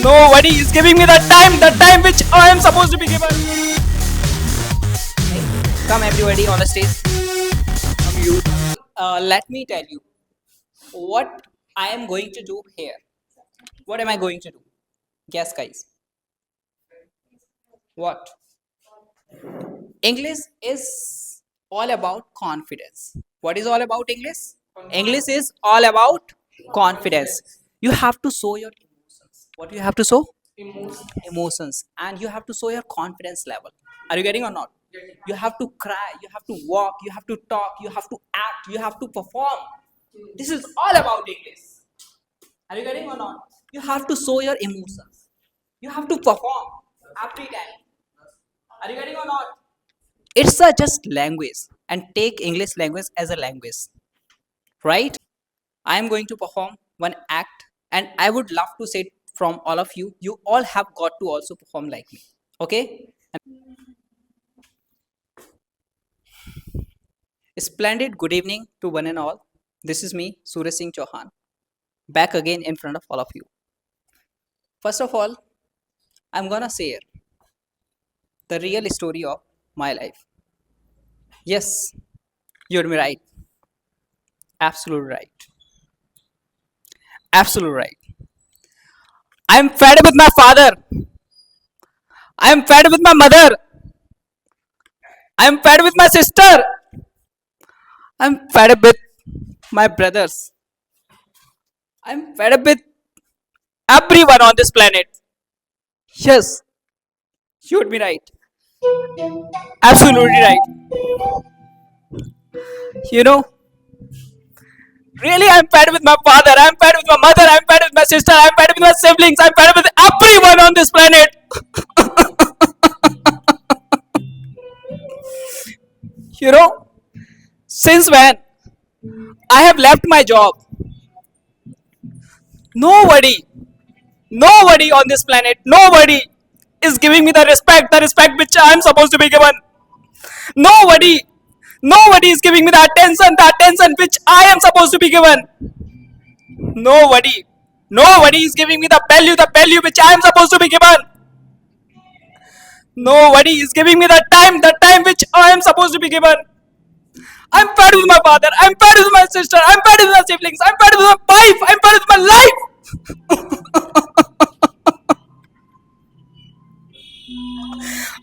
Nobody is giving me the time which I am supposed to be given. Come everybody on the stage. Come you. Let me tell you what I am going to do here. What am I going to do? Guess, guys. What? English is all about confidence. What is all about English? English is all about confidence. You have to show your emotions. What do you have to show? Emotions. And you have to show your confidence level. Are you getting or not? You have to cry, you have to walk, you have to talk, you have to act, you have to perform. This is all about English. Are you getting or not? You have to show your emotions. You have to perform every time. Are you getting or not? It's a just language, and take English language as a language, right? I am going to perform one act, and I would love to say it from all of you. You all have got to also perform like me. Okay? Splendid good evening to one and all. This is me, Suraj Singh Chauhan, back again in front of all of you. First of all, I'm gonna share the real story of my life. Yes, you're me right. Absolutely right. Absolutely right. I'm fed with my father. I'm fed with my mother. I'm fed with my sister. I'm fed up with my brothers. I'm fed up with everyone on this planet. Yes, you'd be right. Absolutely right. You know, really, I'm fed with my father. I'm fed with my mother. I'm fed with my sister. I'm fed with my siblings. I'm fed with everyone on this planet. You know, since when I have left my job, nobody, nobody on this planet, nobody is giving me the respect which I am supposed to be given. Nobody, nobody is giving me the attention which I am supposed to be given. Nobody, nobody is giving me the value which I am supposed to be given. Nobody is giving me the time which I am supposed to be given. I'm fed with my father. I'm fed with my sister. I'm fed with my siblings. I'm fed with my wife. I'm fed with my life.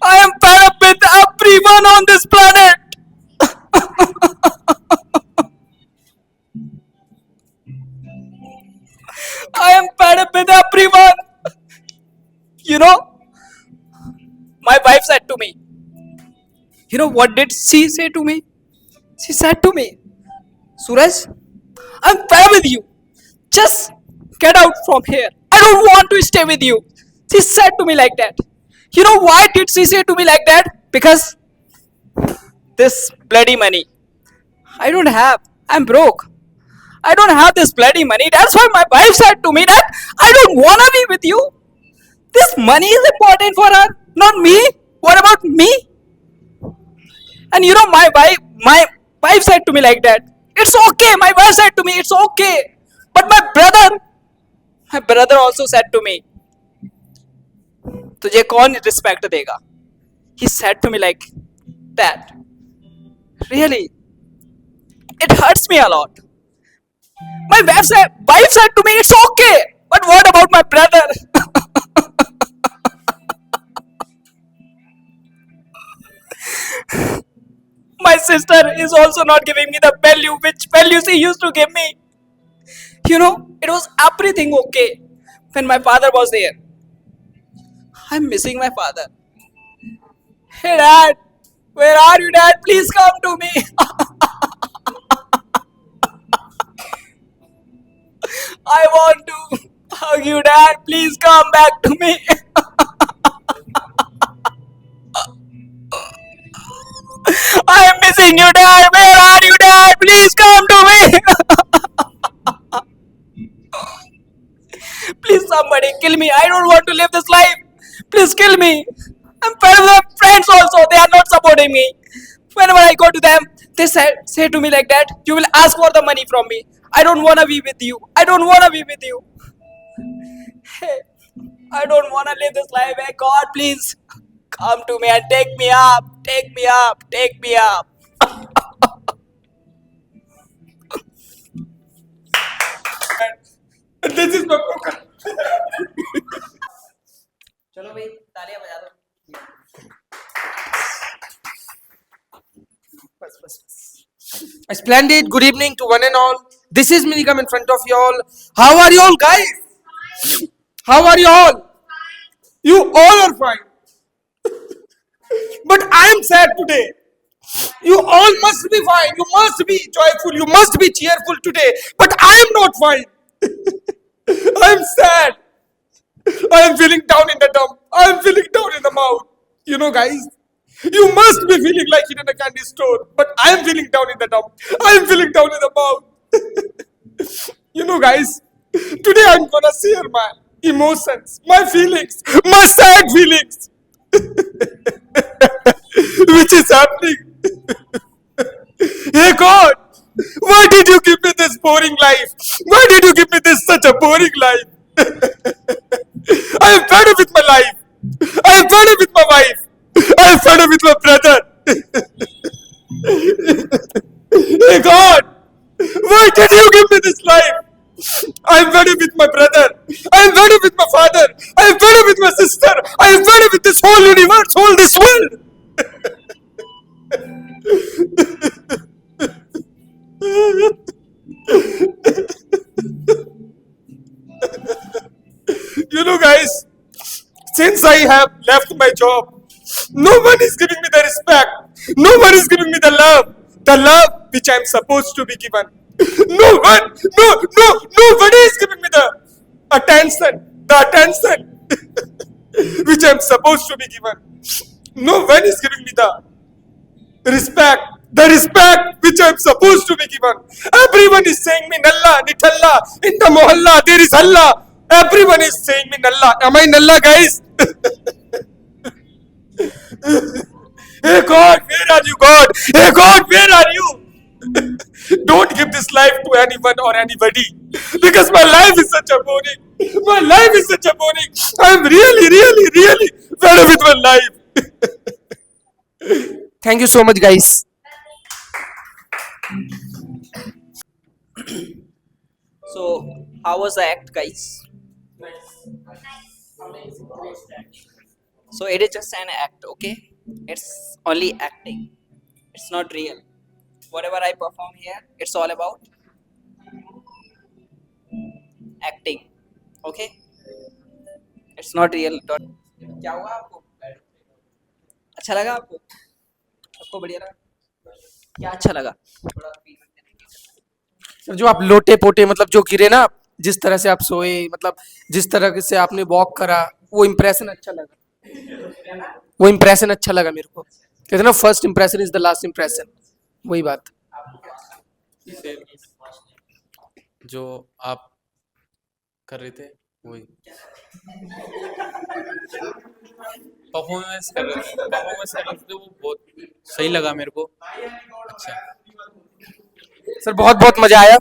I am fed up with everyone on this planet. I am fed up with everyone. You know, my wife said to me, you know what did she say to me? She said to me, Suraj, I'm fed with you. Just get out from here. I don't want to stay with you. She said to me like that. You know why did she say to me like that? Because this bloody money. I don't have. I'm broke. I don't have this bloody money. That's why my wife said to me that I don't want to be with you. This money is important for her, not me. What about me? And you know, my wife said to me like that. It's okay. My wife said to me, it's okay. But my brother also said to me, तुझे कौन respect देगा? He said to me like that. Really, it hurts me a lot. My wife said to me, it's okay. But what about my brother? My sister is also not giving me the value which value she used to give me. You know, it was everything okay when my father was there. I'm missing my father. Hey dad, where are you, dad? Please come to me. I want to hug you, dad. Please come back to me. I am missing you, dad. Where are you, dad? Please come to me. Please, somebody kill me. I don't want to live this life. Please kill me. I'm fed with my friends also. They are not supporting me. Whenever I go to them, they say to me like that, you will ask for the money from me. I don't want to be with you. I don't want to be with you. Hey, I don't want to live this life. Hey God, please come to me and take me up. Take me up. Take me up. And this is my broken. चलो भाई तालियां बजा दो. बस बस बस. A splendid good evening to one and all. This is Minigam in front of you all. How are you all, guys? How are you all? You all are fine. But I am sad today. You all must be fine. You must be joyful. You must be cheerful today. But I am not fine. I am sad. I am feeling down in the dump. I am feeling down in the mouth. You know, guys, you must be feeling like it in a candy store. But I am feeling down in the dump. I am feeling down in the mouth. You know, guys, today I'm gonna share my emotions, my feelings, my sad feelings, which is happening. Hey God, why did you give me this boring life? Why did you give me this such a boring life? I am fed up with my life. I am fed up with my wife. I am fed up with my brother. Hey God, why did you give me this life? I am fed up with my brother. I am fed up with my father. I am fed up with my sister. I am fed up with this whole universe, whole this world. You know, guys, since I have left my job, no one is giving me the respect. No one is giving me the love which I am supposed to be given. No one, nobody is giving me the attention which I am supposed to be given. No one is giving me the respect which I am supposed to be given. Everyone is saying me Nalla, Nitalla, in the mohalla there is Allah. Everyone is saying me Nalla. Am I Nalla, guys? Hey God, where are you, God? Hey God, where are you? Don't give this life to anyone or anybody, because my life is such a boring. My life is such a boring. I'm really fed up with my life. Thank you so much, guys. So, how was the act, guys? So, it is just an act, okay? It's only acting, it's not real. Whatever I perform here, it's all about acting, okay? It's not real. क्या हुआ आपको? अच्छा लगा आपको? आपको बढ़िया लगा? क्या अच्छा लगा? थोड़ा feedback देना। सर, जो आप लोटे पोटे मतलब जो गिरे ना, जिस तरह से आप सोए, मतलब जिस तरह से आपने वॉक करा, वो इम्प्रेशन अच्छा लगा. वो इम्प्रेशन अच्छा लगा मेरे को. कहते ना, first impression is the last impression. वही बात. जो आप कर रहे थे वही परफॉर्मेंस कर रहे थे वो बहुत सही लगा मेरे को. अच्छा सर, बहुत बहुत मजा आया.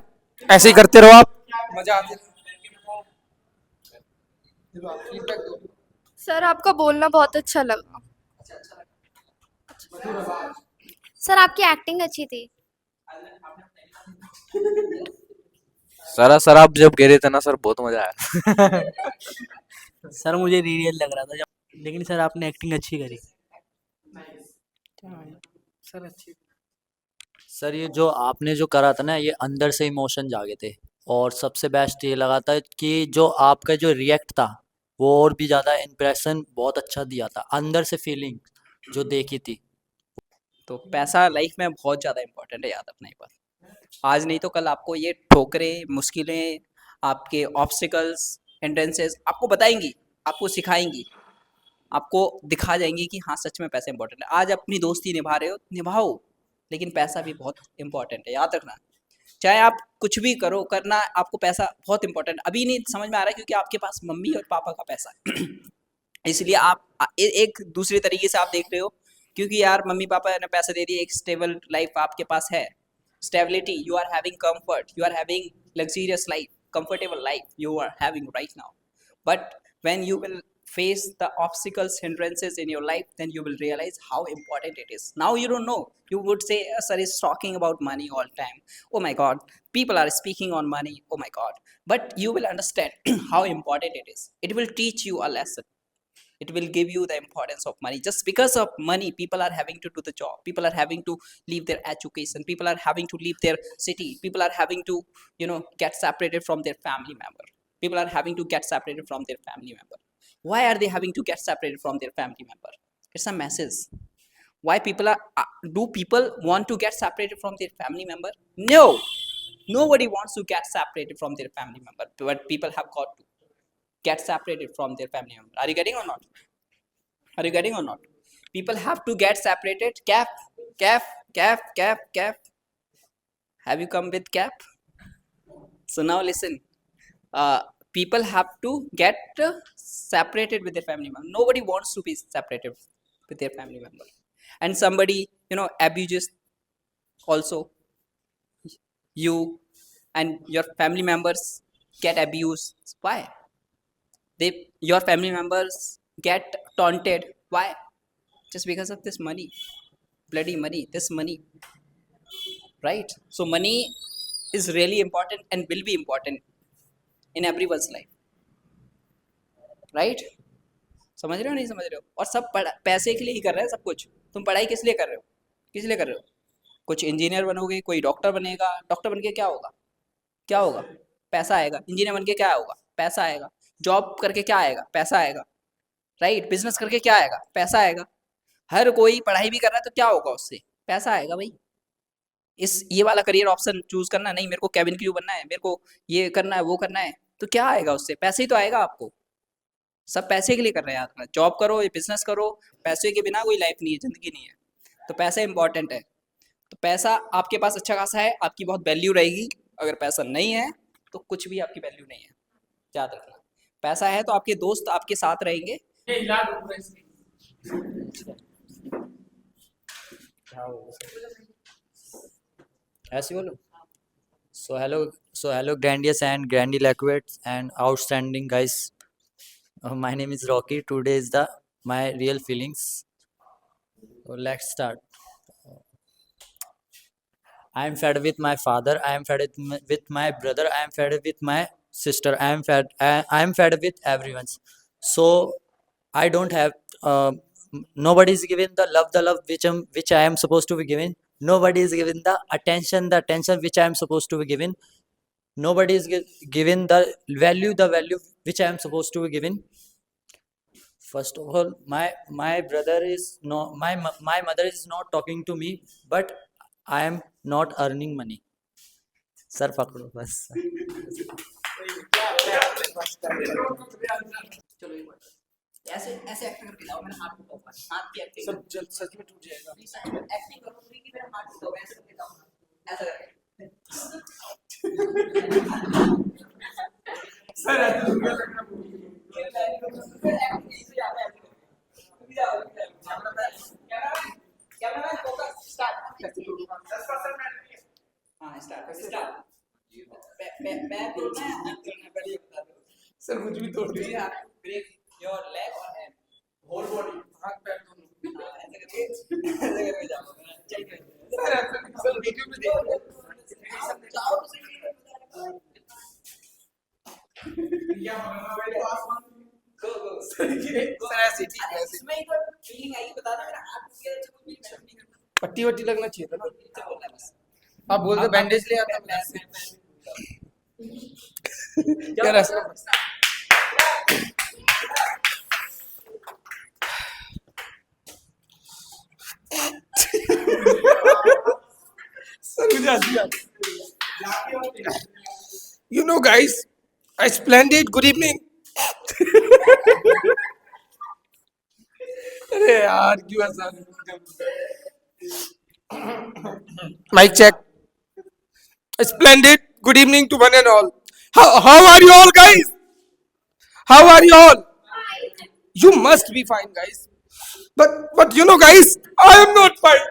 ऐसे ही करते रहो आप. मजा आता है. सर आपका बोलना बहुत अच्छा लगा. सर आपकी एक्टिंग अच्छी थी. सर आप जब गिरे थे ना सर बहुत मजा आया. सर मुझे रियल लग रहा था जब, लेकिन सर आपने एक्टिंग अच्छी करी. सर अच्छी. सर ये जो आपने जो करा था ना, ये अंदर से इमोशन जागे थे. और सबसे बेस्ट ये लगा था कि जो आपका जो रिएक्ट था वो और भी ज़्यादा इम्प्रेशन बहुत अच्छा दिया था. अंदर से फीलिंग जो देखी थी. तो पैसा लाइफ में बहुत ज़्यादा इम्पोर्टेंट है, याद रखना एक बात. आज नहीं तो कल आपको ये ठोकरें, मुश्किलें, आपके ऑब्स्टिकल्स, एंट्रेंसेस आपको बताएंगी, आपको सिखाएंगी, आपको दिखा जाएंगी कि हाँ सच में पैसा इंपॉर्टेंट है. आज अपनी दोस्ती निभा रहे हो, निभाओ, लेकिन पैसा भी बहुत इंपॉर्टेंट है, याद रखना. चाहे आप कुछ भी करो, करना, आपको पैसा बहुत इंपॉर्टेंट. अभी नहीं समझ में आ रहा है क्योंकि आपके पास मम्मी और पापा का पैसा है. इसलिए आप एक दूसरे तरीके से आप देख रहे हो, क्योंकि यार मम्मी पापा ने पैसा दे दिए, एक स्टेबल लाइफ आपके पास है. Stability, you are having comfort, you are having luxurious life, comfortable life you are having right now. But when you will face the obstacles, hindrances in your life, then you will realize how important it is. Now you don't know. You would say, sir is talking about money all time. Oh my God, people are speaking on money. Oh my God. But you will understand how important it is. It will teach you a lesson. It will give you the importance of money. Just because of money, people are having to do the job. People are having to leave their education. People are having to leave their city. People are having to, get separated from their family member. People are having to get separated from their family member. Why are they having to get separated from their family member? It's a message. Why people are, do people want to get separated from their family member? No. Nobody wants to get separated from their family member, but people have got to get separated from their family member. Are you getting or not? Are you getting or not? People have to get separated. Cap. Have you come with cap? So now listen. People have to get separated with their family member. Nobody wants to be separated with their family member. And somebody, abuses also you, and your family members get abused. Why? Your family members get taunted. Why? Just because of this money. Bloody money. This money. Right? So money is really important and will be important in everyone's life. Right? समझ रहे हो नहीं समझ रहे हो? और सब पैसे के लिए ही कर रहे हैं सब कुछ. तुम पढ़ाई किस लिए कर रहे हो? किस लिए कर रहे हो? कुछ इंजीनियर बनोगे, कोई डॉक्टर बनेगा. डॉक्टर बन के क्या होगा? क्या होगा? पैसा आएगा. इंजीनियर बन के क्या होगा? पैसा आएगा. जॉब करके क्या आएगा? पैसा आएगा. राइट? बिजनेस करके क्या आएगा? पैसा आएगा. हर कोई पढ़ाई भी कर रहा है तो क्या होगा उससे? पैसा आएगा भाई. ये वाला करियर ऑप्शन चूज करना नहीं, मेरे को कैबिन क्रू बनना है, मेरे को ये करना है, वो करना है, तो क्या आएगा उससे? पैसे ही तो आएगा आपको. सब पैसे के लिए कर रहे हैं आजकल. जॉब करो, बिजनेस करो, पैसे के बिना कोई लाइफ नहीं है, जिंदगी नहीं है. तो पैसा इंपॉर्टेंट है. तो पैसा आपके पास अच्छा खासा है, आपकी बहुत वैल्यू रहेगी. अगर पैसा नहीं है तो कुछ भी आपकी वैल्यू नहीं है. याद रखना. पैसा है तो आपके दोस्त आपके साथ रहेंगे. ऐसे बोलो. So hello grandiose and grandiloquent and outstanding guys. My name is Rocky. Today is my real feelings. So let's start. I am fed with my father. I am fed with my brother. I am fed with my sister. I am fed with everyone. So I don't have. Nobody is given the love which I am supposed to be given. Nobody is given the attention which I am supposed to be given. Nobody is given the value which I am supposed to be given. First of all, my brother is no my mother is not talking to me, but I am not earning money. Sir, पकड़ो बस. चलो एक बार ऐसे act करके लाओ. मेरा हाथ टूटा. हाथ की एक्टिंग. सब सच में टूट जाएगा. एक्टिंग करो पूरी कि मेरा हाथ टूटा. ऐसे करके लाओ. ऐसा करके. सर सर कुछ भी तोड़ दिया. ब्रेक योर लेग और हैंड. होल बॉडी, हाथ पैर दोनों. ऐसे करके जाओ. सर वीडियो में देखो. या गो सर ऐसे ठीक है. ऐसे इसमें एक फीलिंग आई. बता दो मेरा हाथ टूट गया. कुछ भी नहीं करना. पट्टी वट्टी लगना चाहिए था ना. इससे बोलना है बस. आप बोल दो बैंडेज ले आता मैं. क्या रास्ता. सर मुझे हंसी आती. You know guys, a splendid good evening. अरे यार क्यों ऐसा. Mic check. A splendid good evening to one and all. How are you all guys? How are you all? You must be fine guys. But you know guys, I am not fine.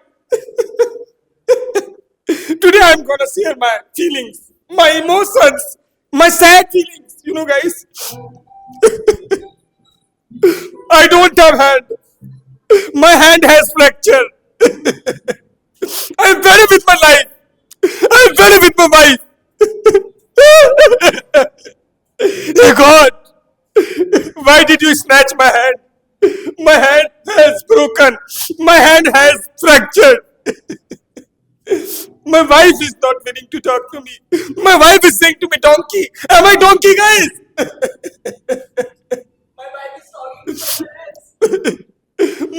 Today I am gonna share my feelings, my emotions, my sad feelings. You know guys. I don't have hand. My hand has fracture. I'm better with my life. I'm better with my wife. Hey God, why did you snatch my hand? My hand has broken. My hand has fractured. My wife is not willing to talk to me. My wife is saying to me, donkey. Am I donkey, guys?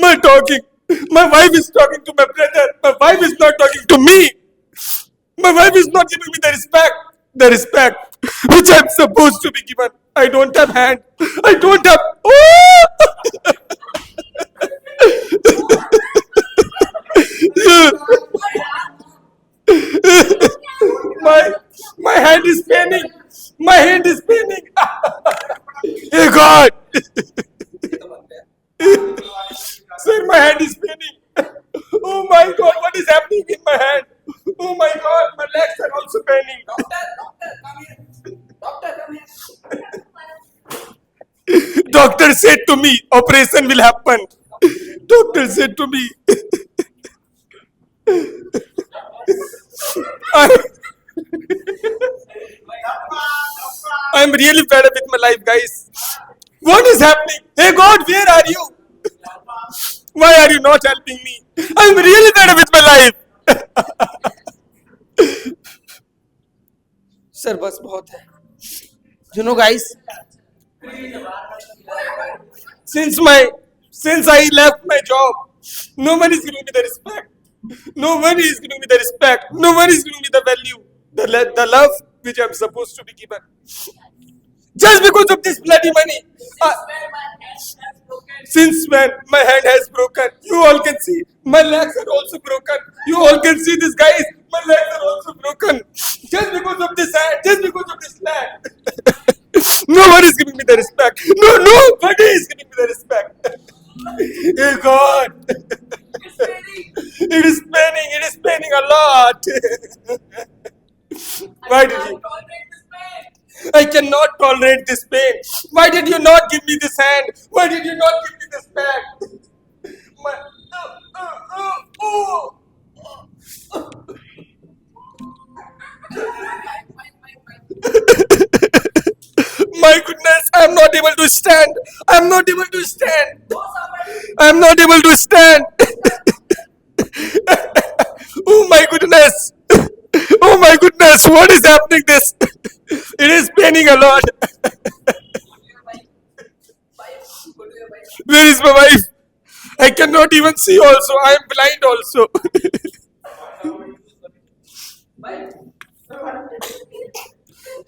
My talking. My wife is talking to my brother. My wife is not talking to me. My wife is not giving me the respect which I'm supposed to be given. I don't have hand. I don't have. Oh! my hand is paining. My hand is paining. Hey God. Sir, my hand is paining. Oh my God, what is happening in my hand? Oh my God, my legs are also paining. Doctor said to me, operation will happen. Doctor said to me, I'm really fed up with my life, guys. What is happening? Hey God, where are you? Why are you not helping me? I'm really fed up with my life. Sir बस बहुत है. You know, guys, Since I left my job, no one is giving me the respect. No one is giving me the respect. No one is giving me the value, the love which I'm supposed to be given. Just because of this bloody money. Since when my hand has broken, you all can see my legs are also broken. You all can see this, guys. My legs are also broken. Just because of this hand, just because of this leg. No one is giving me the respect. Nobody is giving me the respect. Hey God. It is paining a lot. Why did you? I cannot tolerate this pain. Why did you not give me this hand? Why did you not give me this bag? My goodness, I'm not able to stand. I'm not able to stand. I'm not able to stand. Oh my goodness. Oh my goodness, what is happening this? It is paining a lot. Where is my wife? I cannot even see also. I am blind also.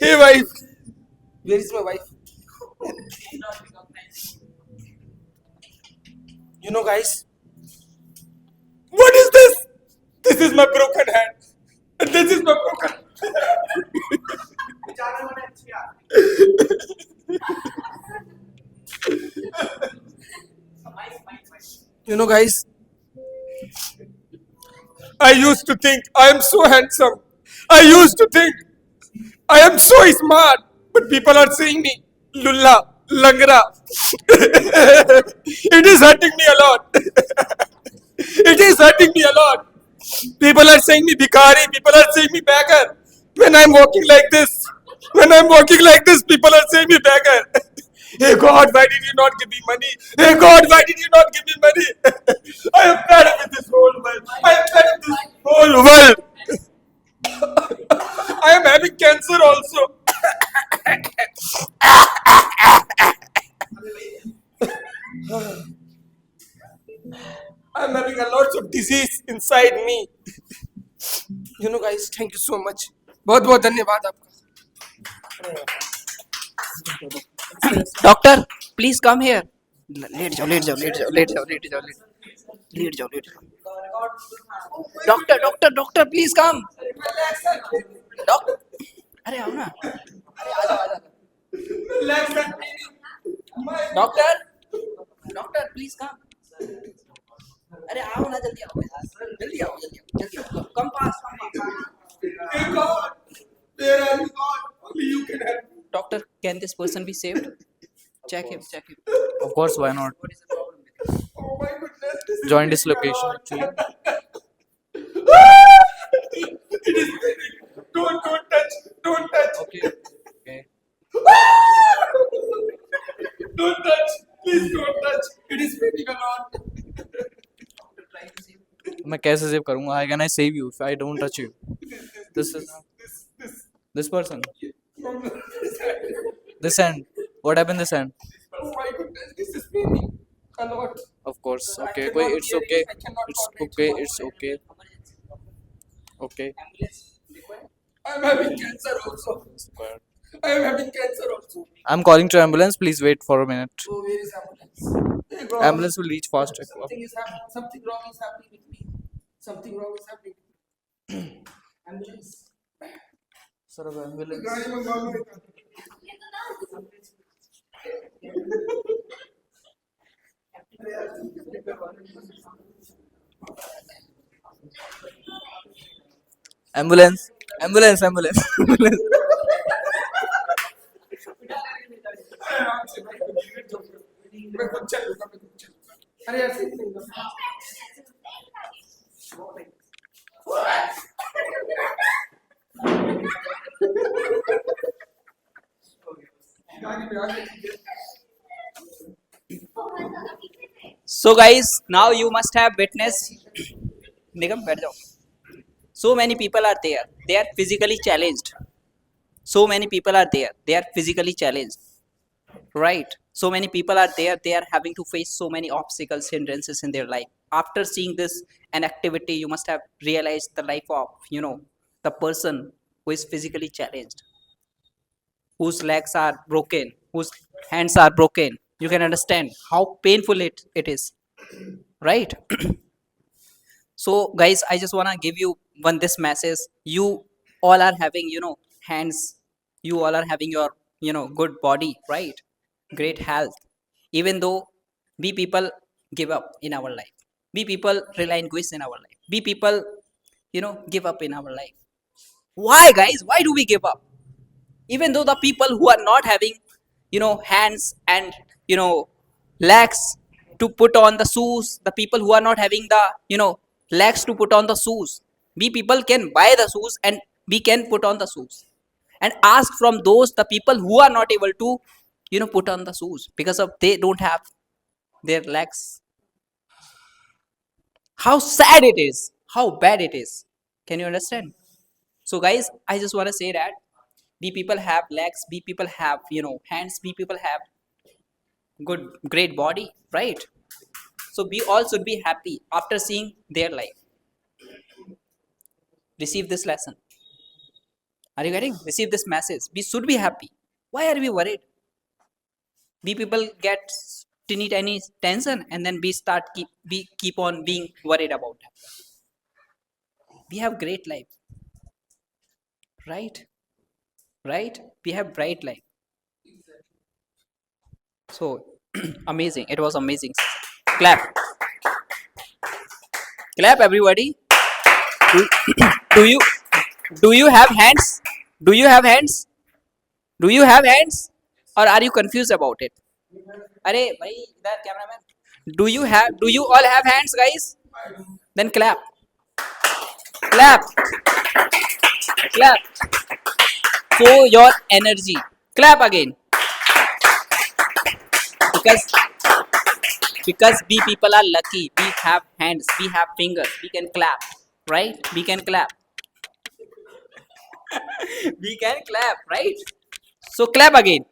Hey wife. where is my wife? You know, guys, What is this? This is my broken hand. And this is my broken. you know, guys, I used to think I am so handsome. I used to think I am so smart. But people are saying me, Lulla, Langra. It is hurting me a lot. It is hurting me a lot. People are saying me bhikari. People are saying me beggar. When I'm walking like this, people are saying me beggar. Hey God, why did you not give me money? Hey God, why did you not give me money? I am fed up with this whole world. I am fed up with this whole world. I am having cancer also. I'm having a lot of disease inside me. you know, guys, thank you so much. बहुत बहुत धन्यवाद आपका. Doctor please come here. लेट जाओ. Doctor please come. Doctor अरे आओ ना. अरे आ जाओ. Doctor please come. अरे आओ ना, जल्दी आओ. कम पास. Hey God, where are you, God? Only you can help me. Doctor, can this person be saved? Check him. Of course, why not? Oh my goodness. This is Joint dislocation actually. it is paining. Don't touch. Don't touch. Okay. Okay. Don't touch. Please don't touch. It is paining a lot. मैं कैसे save करूँगा? How can I save you if I don't touch you? This is this person. This hand. What happened this hand? Oh my goodness. This is paining a lot. Of course. I Okay. cannot Wait, it's hear it. okay. I cannot It's tolerate okay. you. It's okay. Okay. I'm having cancer also. I am having cancer also. I'm calling to ambulance. Please wait for a minute. Oh, where is ambulance? Hey, God. Ambulance will reach fast. Something is happening. Something wrong is happening with me. Something wrong is happening. Ambulance. Sir, अब ambulance. गाड़ी मंगवा लो एक। Ambulance. Ambulance. Ambulance. Ambulance. मैं खुद चलूंगा, मैं खुद चलूंगा। अरे यार सीट नहीं होगा। गाड़ी में आगे कीजिए। So guys, now you must have witnessed. Nigam, बैठ जाओ. So many people are there. They are physically challenged. So many people are there. They are physically challenged. Right. So many people are there. They are having to face so many obstacles, hindrances in their life. After seeing this an activity, you must have realized the life of the person who is physically challenged, whose legs are broken, whose hands are broken. You can understand how painful it is, right? So guys, I just want to give you this message. You all are having hands, you all are having your good body, right? Great health. Even though we people give up in our life, we people relinquish in our life, we people give up in our life. Why guys, why do we give up? Even though the people who are not having hands and legs to put on the shoes, the people who are not having the legs to put on the shoes, we people can buy the shoes and we can put on the shoes, and ask from those the people who are not able to put on the shoes because of they don't have their legs. How sad it is, how bad it is. Can you understand? So guys, I just want to say that we people have legs, we people have hands, we people have good great body, right? So we all should be happy after seeing their life. Receive this lesson. Are you getting? Receive this message. We should be happy. Why are we worried? We people get tiny tension and then we keep on being worried about that. We have great life, right? Right? We have bright life. So amazing. It was amazing. Clap. Clap, everybody. Do, do you have hands? Do you have hands? Do you have hands? Or are you confused about it? Arey, bhai, idhar cameraman. Do you all have hands, guys? Then clap. Clap. Clap. Show your energy. Clap again. Because we people are lucky. We have hands, we have fingers, we can clap, right? We can clap. We can clap, right? So clap again.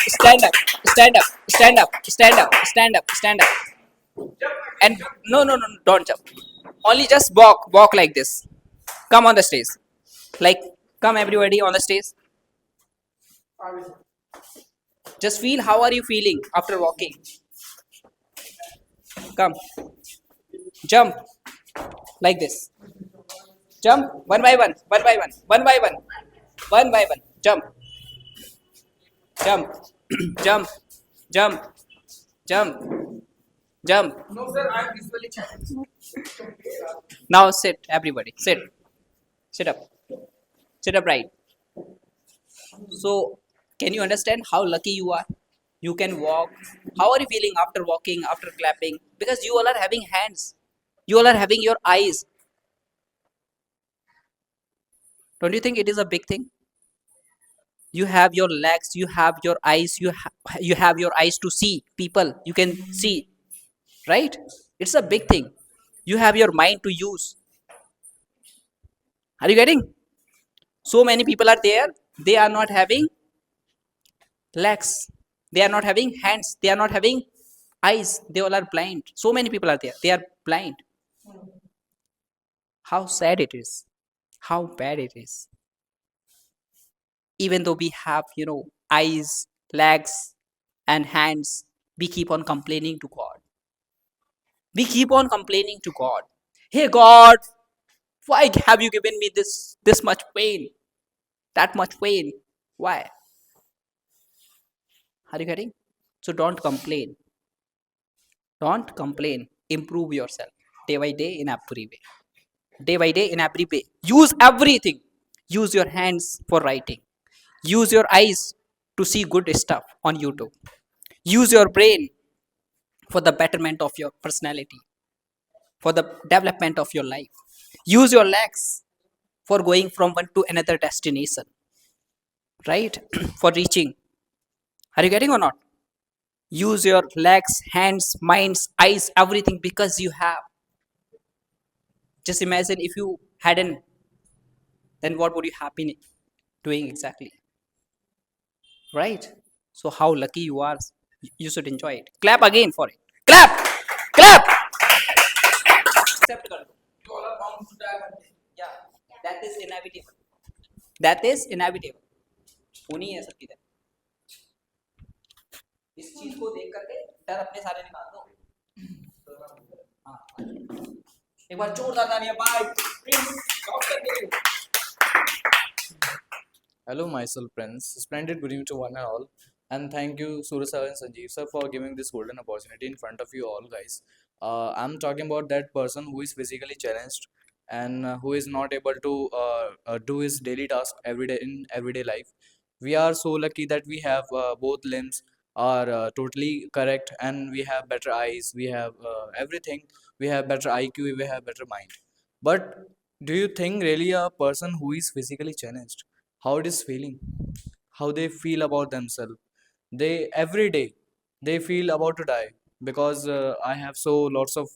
Stand up, stand up, stand up, stand up, stand up, stand up. And no, don't jump. Only just walk like this. Come on the stage. Like, come everybody on the stage. Just feel how are you feeling after walking. Come. Jump. Like this. Jump. One by one. One by one. One by one. One by one. Jump. Jump. Jump. Jump. Jump. Jump. No, sir, I am visually challenged. Now sit, everybody. Sit. Sit up. Sit upright. So, Can you understand how lucky you are? You can walk. How are you feeling after walking, after clapping? Because you all are having hands, you all are having your eyes. Don't you think it is a big thing? You have your legs, you have your eyes, you have your eyes to see people, you can see, right? It's a big thing. You have your mind to use. Are you getting? So many people are there, they are not having legs, they are not having hands, they are not having eyes, they all are blind. So many people are there, they are blind. How sad it is, how bad it is. Even though we have, eyes, legs, and hands, we keep on complaining to God. We keep on complaining to God. Hey God, why have you given me this much pain, that much pain? Why? Are you getting? So don't complain. Don't complain. Improve yourself day by day in every way. Day by day in every way. Use everything. Use your hands for writing. Use your eyes to see good stuff on YouTube. Use your brain for the betterment of your personality, for the development of your life. Use your legs for going from one to another destination, right? For reaching. Are you getting or not? Use your legs, hands, minds, eyes, everything because you have. Just imagine if you hadn't, then what would you have been doing exactly? Right? So how lucky you are. You should enjoy it. Clap again for it. Clap! Clap! Accept कर लो. You all are bound to die one day. Yeah, that is inevitable. That is inevitable. होनी है सबकी तरह. इस चीज को देख करके डर अपने सारे निकाल दो. हाँ. एक बार जोरदार तालियां भाई. Please, stop करके. Hello, myself, friends. Splendid good evening to one and all. And thank you, Surya sir and Sanjeev sir, for giving this golden opportunity in front of you all, guys. I'm talking about that person who is physically challenged and who is not able to do his daily task every day in everyday life. We are so lucky that we have both limbs are totally correct, and we have better eyes, we have everything, we have better IQ, we have better mind. But do you think really a person who is physically challenged, how it is feeling, how they feel about themselves, they every day they feel about to die? Because I have so lots of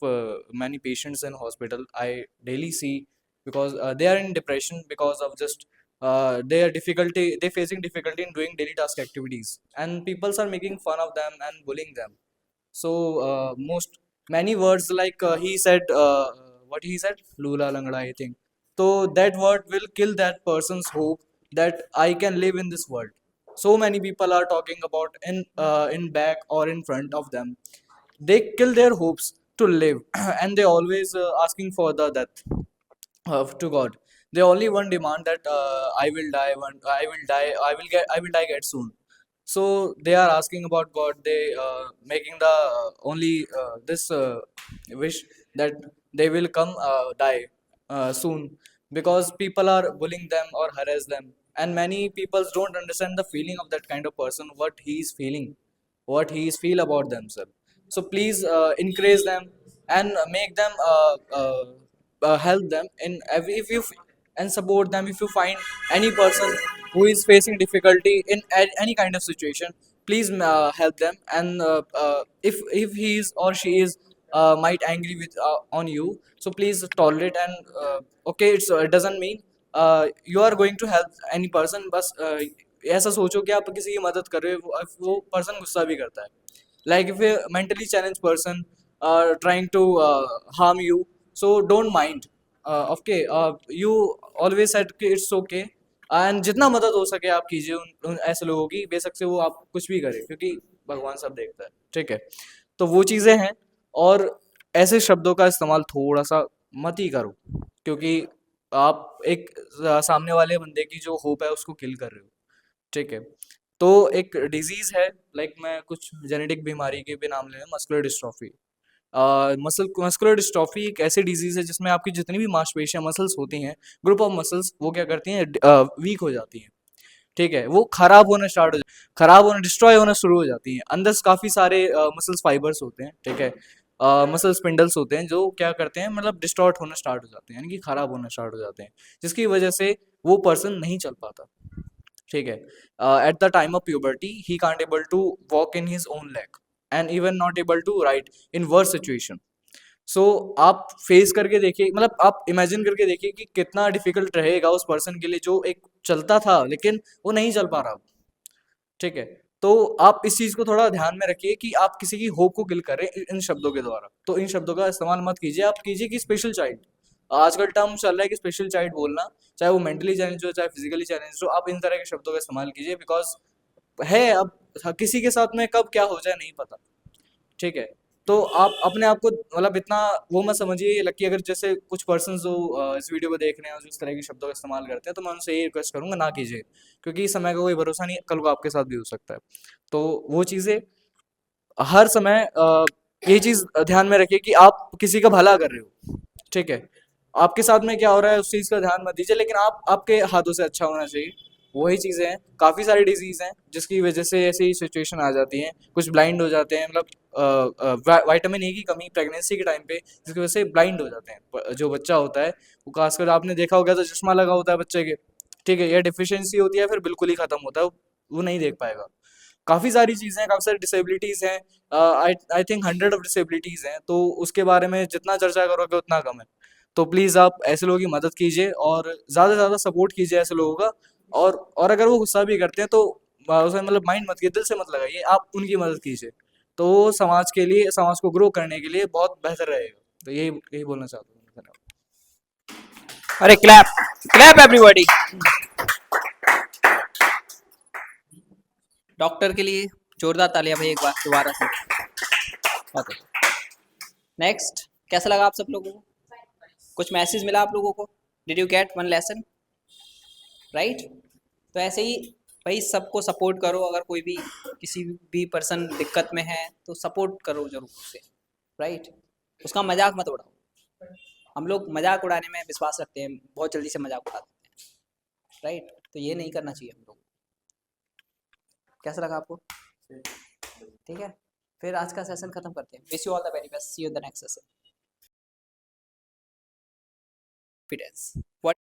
many patients in hospital I daily see, because they are in depression because of just their difficulty, they facing difficulty in doing daily task activities, and people are making fun of them and bullying them. So most many words like he said, what he said, lula langda, I think. So that word will kill that person's hope that I can live in this world. So many people are talking about in back or in front of them, they kill their hopes to live and they always asking for the death to God. They only one demand that I will die one, I will die, I will die get soon. So they are asking about God. They making the only this wish that they will come die soon, because people are bullying them or harass them, and many people don't understand the feeling of that kind of person, what he is feeling, what he is feel about themselves. So please encourage them and make them help them in every, if you and support them. If you find any person who is facing difficulty in any kind of situation, please help them. And if he is or she is might angry with on you, so please tolerate and okay, it doesn't mean you are going to help any person. बस ऐसा सोचो कि आप किसी की मदद कर रहे हो, वो पर्सन गुस्सा भी करता है. Like if a mentally challenged person trying to harm you, so don't mind. Okay, you always said कि it's okay, and जितना मदद हो सके आप कीजिए उन ऐसे लोगों की, बेशक से वो आप कुछ भी करें, क्योंकि भगवान सब देखता है. ठीक है, तो वो चीज़ें हैं. और ऐसे शब्दों का इस्तेमाल थोड़ा सा मत ही करो, क्योंकि आप एक सामने वाले बंदे की जो होप है उसको किल कर रहे हो. ठीक है, तो एक डिजीज़ है, लाइक मैं कुछ जेनेटिक बीमारी के भी नाम ले, मस्कुलर डिस्ट्रॉफी. मस्कुलर डिस्ट्रॉफी एक ऐसी डिजीज़ है जिसमें आपकी जितनी भी मांसपेशियां मसल्स होती हैं, ग्रुप ऑफ मसल्स, वो क्या करती हैं, वीक हो जाती हैं. ठीक है, वो खराब होना डिस्ट्रॉय होना शुरू हो जाती हैं। अंदर से काफ़ी सारे मसल्स फाइबर्स होते हैं, ठीक है, मसल स्पिंडल्स होते हैं जो क्या करते हैं, मतलब डिस्टॉर्ट होना स्टार्ट हो जाते हैं, यानी कि खराब होना स्टार्ट हो जाते हैं, जिसकी वजह से वो पर्सन नहीं चल पाता, ठीक है। At the time of puberty he can't able to walk in his own leg and even not able to write in worse situation. So आप फेस करके देखिए, मतलब आप इमेजिन करके देखिए कि कितना डिफिकल्ट रहेगा उस पर्सन के लिए जो एक चलता था लेकिन वो नहीं चल पा रहा, ठीक है। तो आप इस चीज को थोड़ा ध्यान में रखिए कि आप किसी की होप को किल करें इन शब्दों के द्वारा, तो इन शब्दों का इस्तेमाल मत कीजिए। आप कीजिए कि स्पेशल चाइल्ड, आजकल टर्म चल रहा है कि स्पेशल चाइल्ड बोलना, चाहे वो मेंटली चैलेंज हो चाहे फिजिकली चैलेंज हो, आप इन तरह के शब्दों का इस्तेमाल कीजिए, बिकॉज है अब किसी के साथ में कब क्या हो जाए नहीं पता, ठीक है। तो आप अपने आप को मतलब इतना वो मत समझिए लकी, अगर जैसे कुछ पर्सन जो इस वीडियो को देख रहे हैं जो इस तरह के शब्दों का इस्तेमाल करते हैं, तो मैं उनसे ये रिक्वेस्ट करूंगा ना कीजिए, क्योंकि इस समय का कोई भरोसा नहीं, कल को आपके साथ भी हो सकता है। तो वो चीज़ें हर समय ये चीज़ ध्यान में रखिए कि आप किसी का भला कर रहे हो, ठीक है। आपके साथ में क्या हो रहा है उस चीज़ का ध्यान मत दीजिए, लेकिन आप आपके हाथों से अच्छा होना चाहिए। वही चीज़ें हैं, काफ़ी सारी डिजीज़ हैं जिसकी वजह से ऐसी सिचुएशन आ जाती हैं, कुछ ब्लाइंड हो जाते हैं, मतलब विटामिन ए की कमी प्रेगनेंसी के टाइम पे जिसकी वजह से ब्लाइंड हो जाते हैं। जो बच्चा होता है वो खासकर आपने देखा होगा तो चश्मा लगा होता है बच्चे के, ठीक है, या डिफिशियंसी होती है फिर बिल्कुल ही खत्म होता है, वो नहीं देख पाएगा। काफ़ी सारी चीज़ें हैं, काफ़ी सारी डिसेबिलिटीज़ हैं, आई आई थिंक 100 ऑफ डिसेबिलिटीज़ हैं, तो उसके बारे में जितना चर्चा करोगे उतना कम है। तो प्लीज़ आप ऐसे लोगों की मदद कीजिए और ज़्यादा से ज़्यादा सपोर्ट कीजिए ऐसे लोगों का। और अगर वो गुस्सा भी करते हैं तो उसे मतलब माइंड मत कीजिए, दिल से मत लगाइए, आप उनकी मदद कीजिए, तो वो समाज के लिए, समाज को ग्रो करने के लिए बहुत बेहतर रहेगा। तो यही यही बोलना चाहता हूँ। धन्यवाद। अरे क्लैप, क्लैप एवरीबॉडी। डॉक्टर के लिए जोरदार तालियां भाई, एक बार दोबारा से। ओके, नेक्स्ट, कैसा लगा आप सब लोगों को? कुछ मैसेज मिला आप लोगों को? Did you get one lesson, right? तो ऐसे ही भाई सबको सपोर्ट करो, अगर कोई भी किसी भी पर्सन दिक्कत में है तो सपोर्ट करो जरूर उसे, राइट? उसका मजाक मत उड़ाओ। हम लोग मजाक उड़ाने में विश्वास रखते हैं, बहुत जल्दी से मजाक उड़ा देते हैं, राइट? तो ये नहीं करना चाहिए हम लोग। कैसा लगा आपको? ठीक है, फिर आज का सेशन खत्म करते हैं। Wish you all the very best, see you in the next session. What